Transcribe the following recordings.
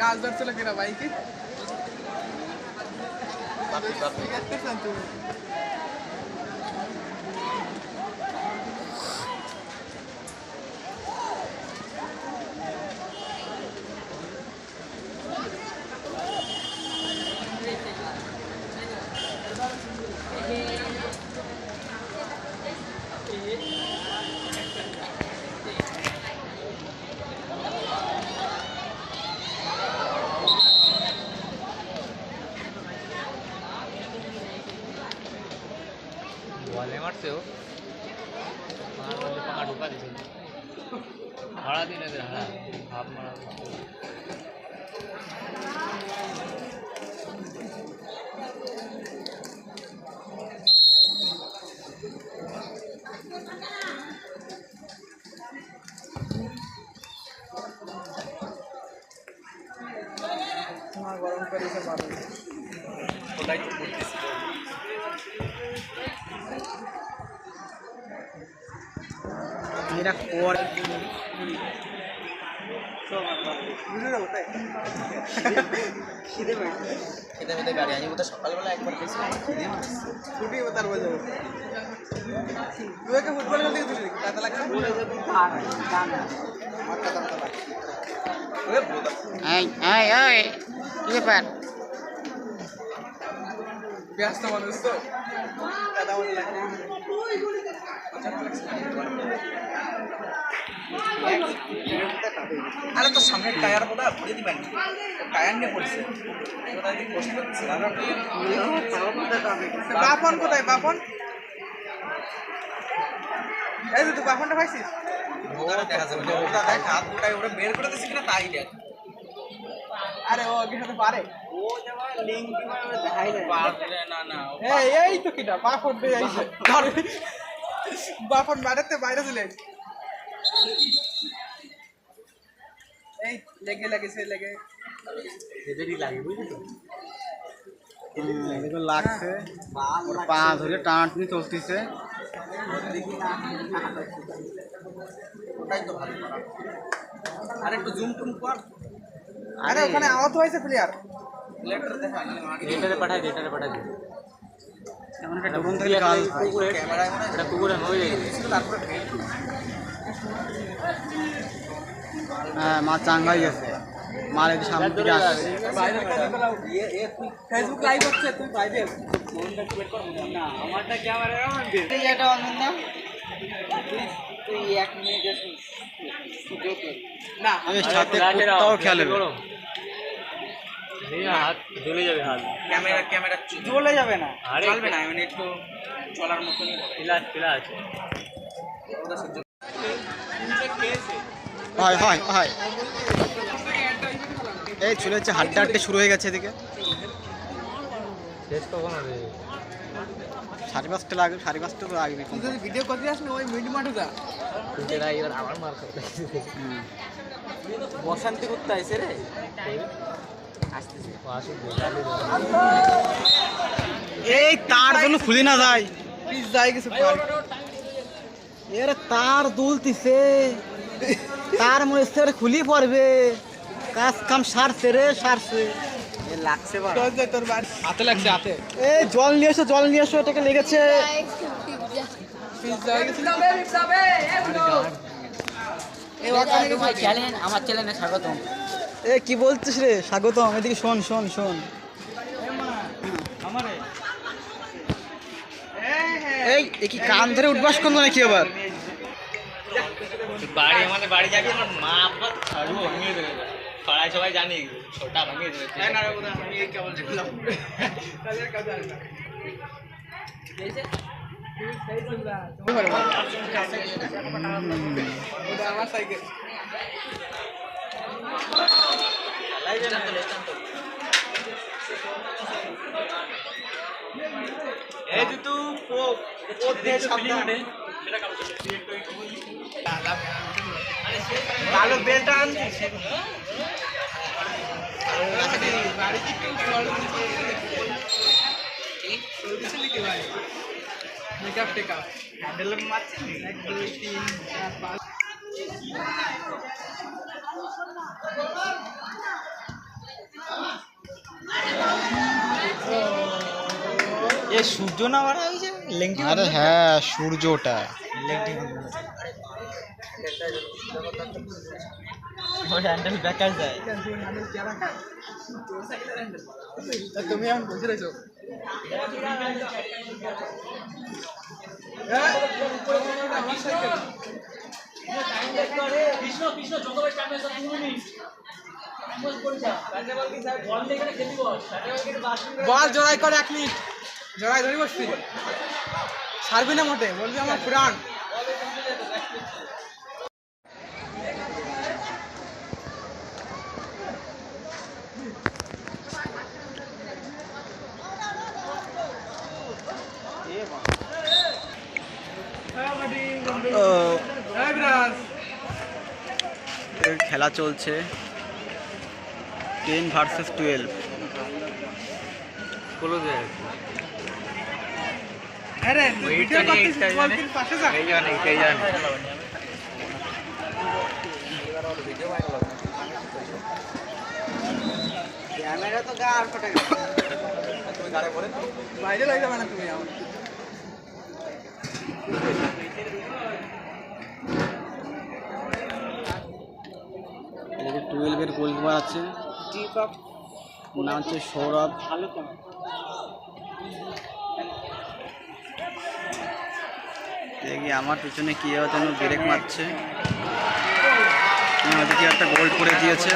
কাজ ধরছিল কিনা বাইকে বলে মারছে ও মার মধ্যে পাকা ঢুকা দিয়েছিল ভাড়া দিন এদের হাফ মারা গরম করেছে মানুষ ওটাই তো করতেছি এটা করে খেতে খেতে গাড়ি আনি বোধ সকালবেলা একবার খেয়েছি ছুটি তারপর যাবো তুই একটা ফুটবল খেলতে গেছিলি কাতা লাগছে কি ব্যাপার ব্যস্ত মানুষ তো কাদা মনে লাগছে আরে তো সামনের টায়ার বোধ হয় ভরে দিবেন টায়ার নিয়ে পড়ছে বাপন কোথায় বাপন এই তুই বাপনটা পাইছিস দেখা যাবে ওটা দেখ হাত দুটাই ওটা বের করে দিছি কিনা তাই দেখ আরে ও আগে সাথে পারে ও যাবা লিংক কিভাবে দেখাই যায় পারলে না না এই তো কিটা বাপন বে আইছে বাপন বাড়াতে বাইরে চলে এই লেগে লাগেছে লেগে এদেরই লাগে বুঝলি তো এদিকে লাগছে ওর পা ধরে টানাটানি চলতেছে ওটাই তো ভালো করা আর একটু জুম টুম কর আরে ওখানে আহত হয়েছে প্লেয়ার লেটার দেখা এটারে পাঠাই দে এমন একটা ড্রোন থেকে কাজ ক্যামেরায় মনে এটা কুকুরে হয়ে গেছিল তারপরে হ্যাঁ মাছ চাঙ্গাই গেছে মাল একটু সামনে দিকে আসছে ফেসবুক লাইভ হচ্ছে তুই বাইরে না আমারটা ক্যামেরা তুই এটা অনলাইন না তুই 1 মিনিট সুযোগ না আমি সাথে কুত্তাও খেলে হাত জ্বলে যাবে হাত ক্যামেরা জ্বলে যাবে না চলবে না মানে একটু চলার মতনই পিলা আছে হয় হয় হয় এই চলে যাচ্ছে হাড্ডা হাড্ডি শুরু হয়ে গেছে এদিকে শেষ কখন হবে 5:30 লাগবে 5:30 তো লাগবে তুই যদি ভিডিও করতে যাস না ওই মিড মাঠে যা এরা এবার আমার মার খাবে বসন্তি করতে আইছে রে আসতেছে এই তার জন্য খুলি না যায় প্লিজ যাই কিছু এর তার দুলতিছে তার মধ্যে খুলি পড়বে কাজ কাম সারছে রে সারছে লাগছে বা তোর বাড়ি হাতে লাগছে হাতে এই জল নিয়ে এসো এটাকে লেগেছে প্লিজ যাই কিছু আমার চ্যানেলে স্বাগতম এ কি বলছিস রে স্বাগতম এদিকে শোন শোন শোন এই কি কান ধরে উঠবাস করলো নাকি আবার বাড়ি আমাদের বাড়ি যাবি আমার মা আব্বা ছাড়ু ভাঙিয়ে দেবে পাড়ায় সবাই জানি ছোটা ভাঙিয়ে দেবে না রে ওটা আমি কেবল দেখলাম তাদের কাজ আর না আমার সাইকেল এই যে তুই ও দিয়ে সাবধানে সেটা কাম কালো বেলটা আনছিস মেকআপ টেকআপ হ্যান্ডেল মারছেন 1 2 3 4 5 এ সূর্য না মারা হয়েছে লেংটি আরে হ্যাঁ সূর্যটা লেংটি হ্যান্ডেল বেকার যায় তুমি এখন বসে রয়েছো বল জড়াই করে 1 মিনিট জড়াই ধরি বসবি ছাড়বি না মোটে বলবি আমার প্রাণ খেলা চলছে 10 ভার্সেস 12 ক্লোজ হয়ে গেছে আরে ভিডিও করতেছিস বল কি পাশে যা এই জানে ক্যামেরা তো গার ফটে গেছে তুমি গাড়ি পড়ে বাইরে লাগবে না তুমি আমার এদিকে 12 এর গোলকিপার আছে নাম হচ্ছে সৌরভ দেখি আমার পিছনে কি যেন ব্রেক মারছে ওদিকে একটা গোল করে দিয়েছে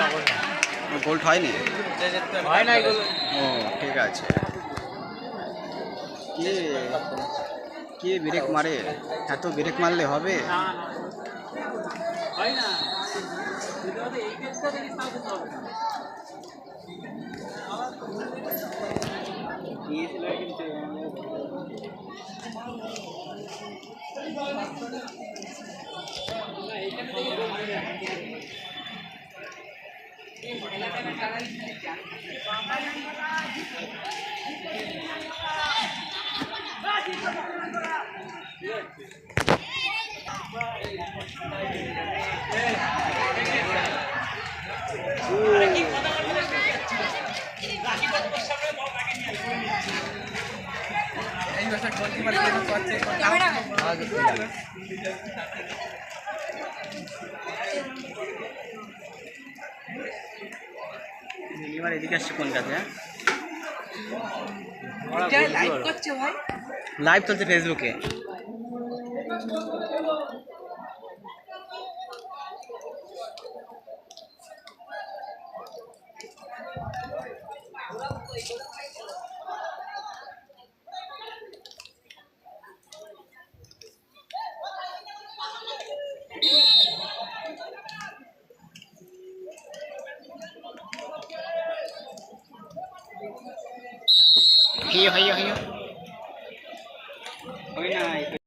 গোল হয়নি হয় না এগুলো ও ঠিক আছে কে ব্রেক মারে এত ব্রেক মারলে হবে হয় না এই বছর গোলকিপার কি করছে এবার এদিকে আসছে কোন কাছে লাইভ করছে ভাই লাইভ চলছে ফেসবুকে হিও হিও হিও